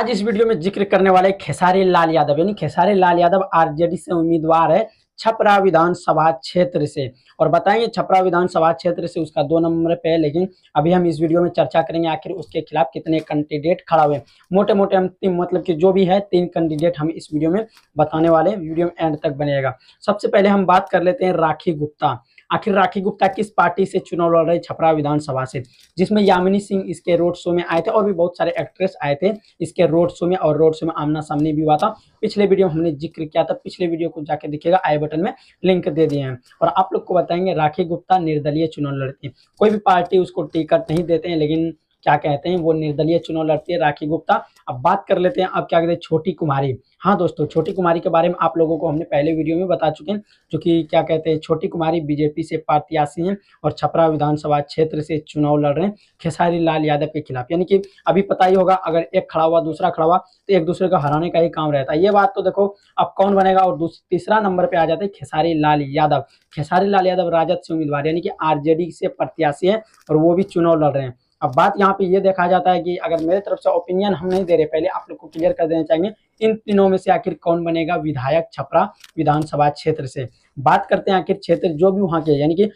आज इस वीडियो में जिक्र करने वाले खेसारी लाल यादव, यानी खेसारी लाल यादव आरजेडी से उम्मीदवार है छपरा विधानसभा क्षेत्र से। और बताएंगे छपरा विधानसभा क्षेत्र से उसका 2 नंबर पे है, लेकिन अभी हम इस वीडियो में चर्चा करेंगे आखिर उसके खिलाफ कितने कैंडिडेट खड़ा हुए। मोटे मोटे हम मतलब कि जो भी है 3 कैंडिडेट हम इस वीडियो में बताने वाले हैं। वीडियो में एंड तक बनेगा। सबसे पहले हम बात कर लेते हैं राखी गुप्ता। आखिर राखी गुप्ता किस पार्टी से चुनाव लड़ रहे छपरा विधानसभा से, जिसमें यामिनी सिंह इसके रोड शो में आए थे और भी बहुत सारे एक्ट्रेस आए थे इसके रोड शो में, और रोड शो में आमना सामने भी हुआ था। पिछले वीडियो में हमने जिक्र किया था, पिछले वीडियो को जाके देखिएगा, आई बटन में लिंक दे दिए हैं। और आप लोग को बताएंगे राखी गुप्ता निर्दलीय चुनाव लड़ती है, कोई भी पार्टी उसको टिकट नहीं देते हैं, लेकिन क्या कहते हैं वो निर्दलीय चुनाव लड़ती है राखी गुप्ता। अब बात कर लेते हैं, अब क्या कहते हैं छोटी कुमारी। हाँ दोस्तों, छोटी कुमारी के बारे में आप लोगों को हमने पहले वीडियो में बता चुके हैं, जो कि क्या कहते हैं छोटी कुमारी बीजेपी से प्रत्याशी हैं और छपरा विधानसभा क्षेत्र से चुनाव लड़ रहे हैं खेसारी लाल यादव के खिलाफ। यानी कि अभी पता ही होगा, अगर एक खड़ा हुआ दूसरा खड़ा हुआ तो एक दूसरे को हराने का ही काम रहता है। ये बात तो देखो अब कौन बनेगा। और तीसरा नंबर पे आ जाते हैं खेसारी लाल यादव। खेसारी लाल यादव राजद से उम्मीदवार, यानी कि आरजेडी से प्रत्याशी है और वो भी चुनाव लड़ रहे हैं। अब बात यहाँ पे ये देखा जाता है कि अगर मेरे तरफ से ओपिनियन हम नहीं दे रहे, पहले आप लोग को क्लियर कर देना चाहेंगे इन तीनों में से आखिर कौन बनेगा विधायक छपरा विधानसभा क्षेत्र से। बात करते हैं आखिर क्षेत्र जो भी वहाँ के, यानी कि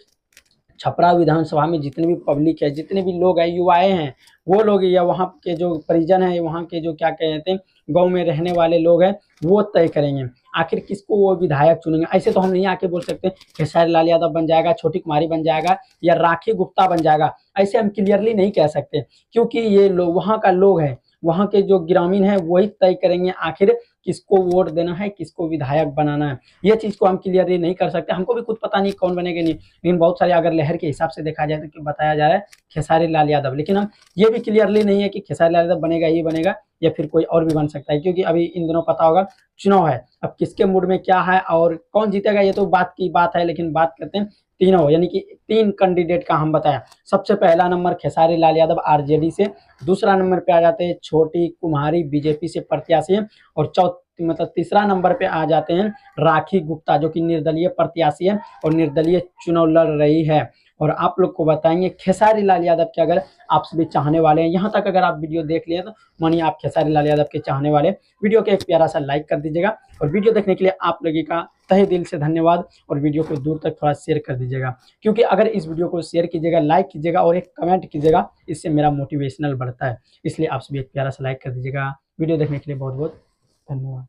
छपरा विधानसभा में जितने भी पब्लिक है, जितने भी लोग हैं, युवाएं हैं, वो लोग या वहाँ के जो परिजन हैं, वहाँ के जो क्या कहते हैं गांव में रहने वाले लोग हैं, वो तय करेंगे आखिर किसको वो विधायक चुनेंगे। ऐसे तो हम नहीं आके बोल सकते खेसारी लाल यादव बन जाएगा, छोटी कुमारी बन जाएगा या राखी गुप्ता बन जाएगा, ऐसे हम क्लियरली नहीं कह सकते, क्योंकि ये लोग वहाँ का लोग है, वहाँ के जो ग्रामीण है वही तय करेंगे आखिर किसको वोट देना है, किसको विधायक बनाना है। ये चीज को हम क्लियरली नहीं कर सकते, हमको भी खुद पता नहीं कौन बनेगा नहीं, लेकिन बहुत सारे अगर लहर के हिसाब से देखा जाए तो बताया जा रहा है खेसारी लाल यादव। लेकिन हम ये भी क्लियरली नहीं है कि खेसारी लाल यादव बनेगा ही बनेगा या फिर कोई और भी बन सकता है, क्योंकि अभी इन दिनों पता होगा चुनाव है, अब किसके मूड में क्या है और कौन जीतेगा ये तो बात की बात है। लेकिन बात करते हैं तीनों, यानी कि 3 कैंडिडेट का हम बताया। सबसे पहला नंबर खेसारी लाल यादव आरजेडी से, दूसरा नंबर पे आ जाते हैं छोटी कुमारी बीजेपी से प्रत्याशी है, और मतलब तीसरा नंबर पे आ जाते हैं राखी गुप्ता जो कि निर्दलीय प्रत्याशी है और निर्दलीय चुनाव लड़ रही है। और आप लोग को बताएंगे खेसारी लाल यादव के अगर आप सभी चाहने वाले हैं, यहाँ तक अगर आप वीडियो देख लिए तो मानिए आप खेसारी लाल यादव के चाहने वाले, वीडियो के एक प्यारा सा लाइक कर दीजिएगा। और वीडियो देखने के लिए आप लोगों का तहे दिल से धन्यवाद। और वीडियो को दूर तक थोड़ा शेयर कर दीजिएगा, क्योंकि अगर इस वीडियो को शेयर कीजिएगा, लाइक कीजिएगा और एक कमेंट कीजिएगा, इससे मेरा मोटिवेशनल बढ़ता है। इसलिए आप सभी एक प्यारा सा लाइक कर दीजिएगा। वीडियो देखने के लिए बहुत बहुत धन्यवाद।